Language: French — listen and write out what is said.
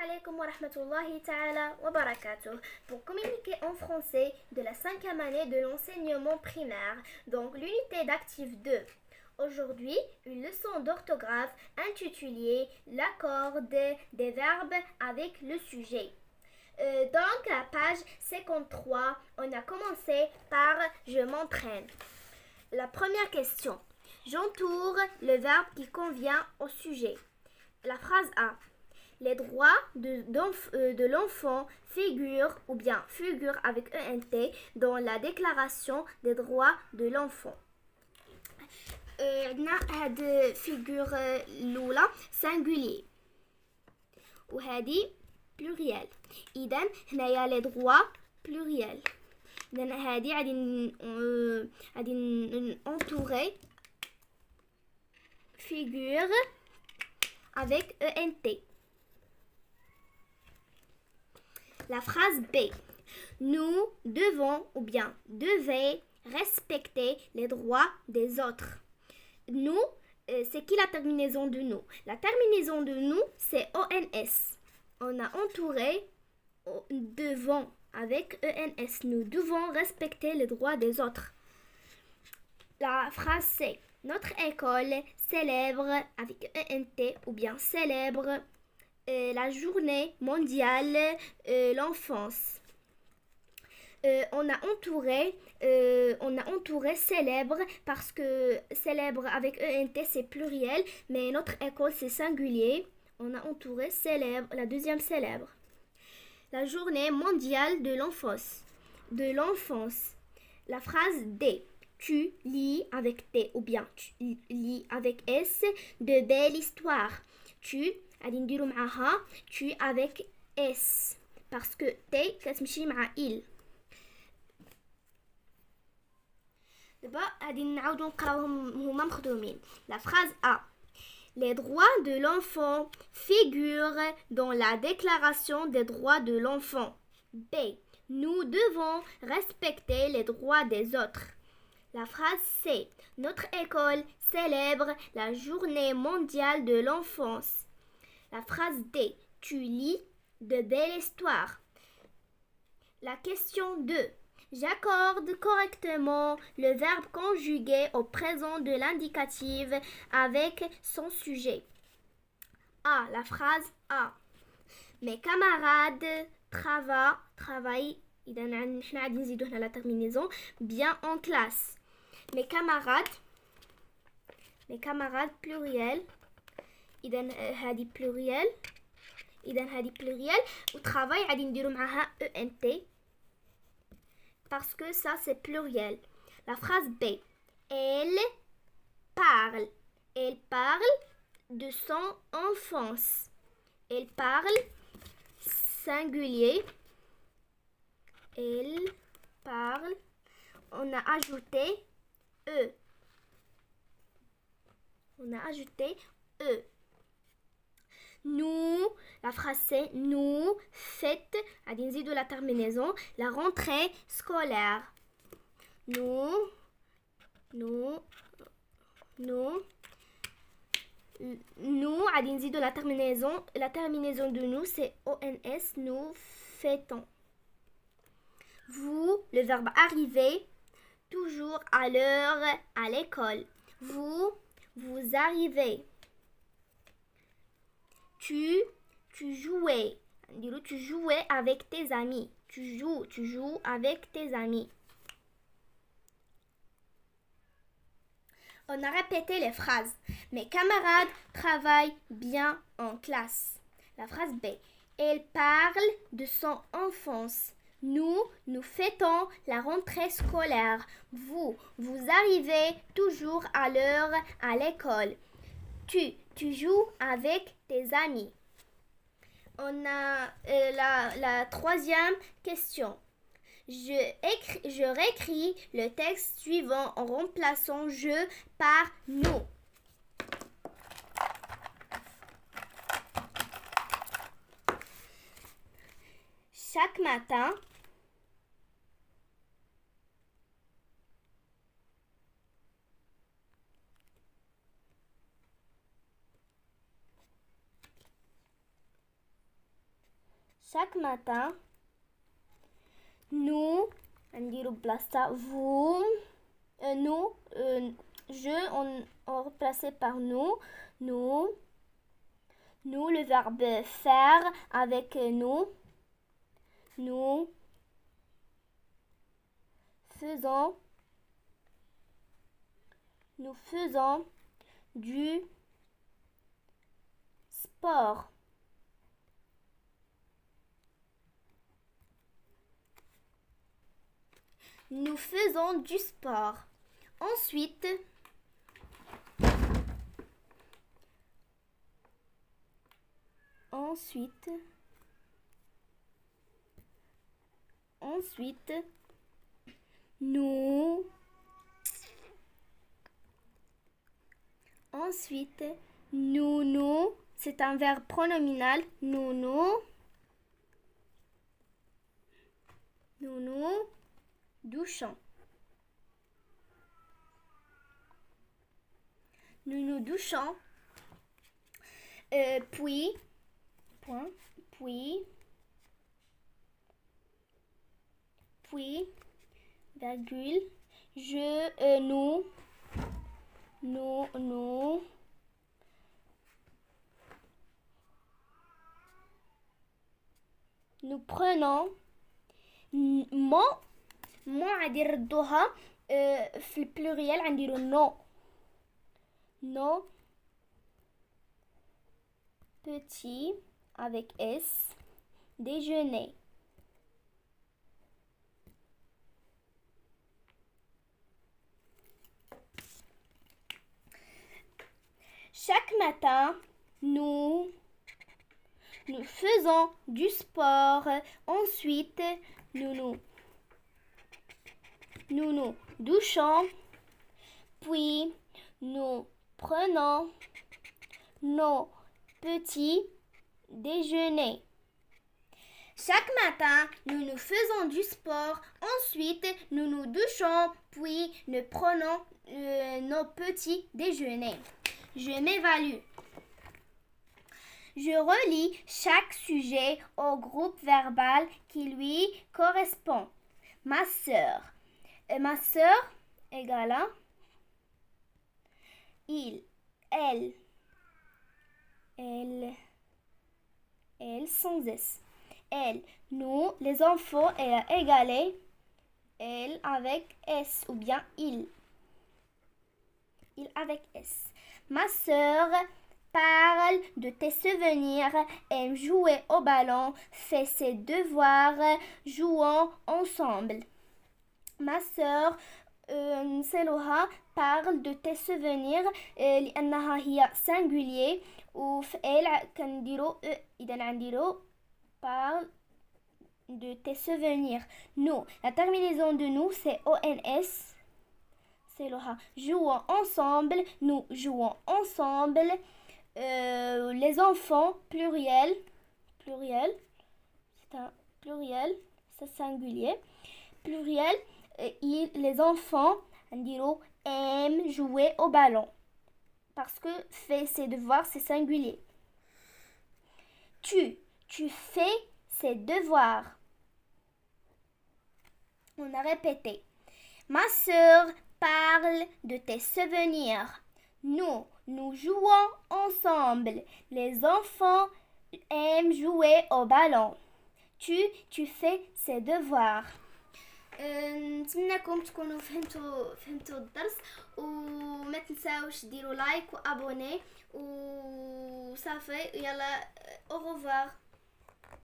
alaikum wa rahmatullahi ta'ala wa barakatuh. Pour communiquer en français de la 5e année de l'enseignement primaire, donc l'unité d'actif 2. Aujourd'hui, une leçon d'orthographe intitulée l'accord des verbes avec le sujet. Donc la page 53, on a commencé par je m'entraîne. La première question. J'entoure le verbe qui convient au sujet. La phrase A. Les droits de l'enfant figurent ou bien figurent avec ENT dans la déclaration des droits de l'enfant. عندنا هاد figure الأولى singulier وهذه pluriel. إذن هنايا les droits pluriel. إذن هذه غادي entourer figure avec ENT. La phrase B. Nous devons ou bien devez respecter les droits des autres. Nous, c'est qui la terminaison de nous? La terminaison de nous, c'est ONS. On a entouré devons avec ENS. Nous devons respecter les droits des autres. La phrase C. Notre école célèbre avec ENT ou bien célèbre la journée mondiale l'enfance. On a entouré célèbre parce que célèbre avec ENT c'est pluriel, mais notre école c'est singulier. On a entouré célèbre, la deuxième célèbre. La journée mondiale de l'enfance. La phrase D. Tu lis avec T ou bien tu lis avec S de belles histoires. Tu avec S parce que T كتمشي مع il. دابا غادي نعاودو نقراوهم هما مخدومين. La phrase A. Les droits de l'enfant figurent dans la déclaration des droits de l'enfant. B. Nous devons respecter les droits des autres. La phrase C. Notre école célèbre la journée mondiale de l'enfance. La phrase D. Tu lis de belles histoires. La question 2. J'accorde correctement le verbe conjugué au présent de l'indicatif avec son sujet. A. La phrase A. Mes camarades travaillent la terminaison bien en classe. Mes camarades pluriel. إذا هذه pluriel وترافاي غادي نديرو معاها ENT parce que ça c'est pluriel. La phrase B. Elle parle de son enfance. Elle parle singulier. Elle parle. On a ajouté E. Nous, la phrase c'est nous fêtes à de la terminaison la rentrée scolaire. Nous à de la terminaison de nous c'est ONS. Nous fêtons. Vous, le verbe arriver, toujours à l'heure à l'école. Vous arrivez. Tu jouais. Tu jouais avec tes amis. Tu joues avec tes amis. On a répété les phrases. Mes camarades travaillent bien en classe. La phrase B. Elle parle de son enfance. Nous fêtons la rentrée scolaire. Vous arrivez toujours à l'heure à l'école. Tu joues avec tes amis. On a la troisième question. Je réécris le texte suivant en remplaçant je par nous. Chaque matin, Chaque matin, nous, vous, nous, on remplacé par nous, le verbe faire avec nous faisons du sport. Nous faisons du sport. Ensuite, nous, c'est un verbe pronominal. Nous douchons. Nous nous douchons. Puis, virgule, nous prenons غادي نردوها في البلوريال غنديرو nos petits avec S déjeuner. Chaque matin, nous faisons du sport. Ensuite, nous nous douchons. Puis, nous prenons nos petits déjeuners. Chaque matin, nous faisons du sport. Ensuite, nous nous douchons. Puis, nous prenons nos petits déjeuners. Je m'évalue. Je relie chaque sujet au groupe verbal qui lui correspond. Ma sœur. Ma sœur égale à il, elle sans S. Elle, nous, les enfants, égalé elle avec S ou bien il avec S. Ma sœur parle de tes souvenirs, aime jouer au ballon, fait ses devoirs, jouons ensemble. Ma sœur سلوها parle de tes souvenirs لأنها هي singulier وفعل كنديرو إذا غنديرو parle de tes souvenirs. Nous, la terminaison de nous c'est ONS. سلوها jouons ensemble, nous jouons ensemble. Les enfants pluriel, c'est un pluriel, c'est singulier. Pluriel, les enfants aiment jouer au ballon parce que fait ses devoirs c'est singulier. Tu fais ses devoirs. On a répété. Ma sœur parle de tes souvenirs. Nous jouons ensemble. Les enfants aiment jouer au ballon. Tu fais ses devoirs. نتمنىكم تكونوا فهمتوا الدرس وما تنساوش ديروا لايك وابوني وصافي يلا au revoir.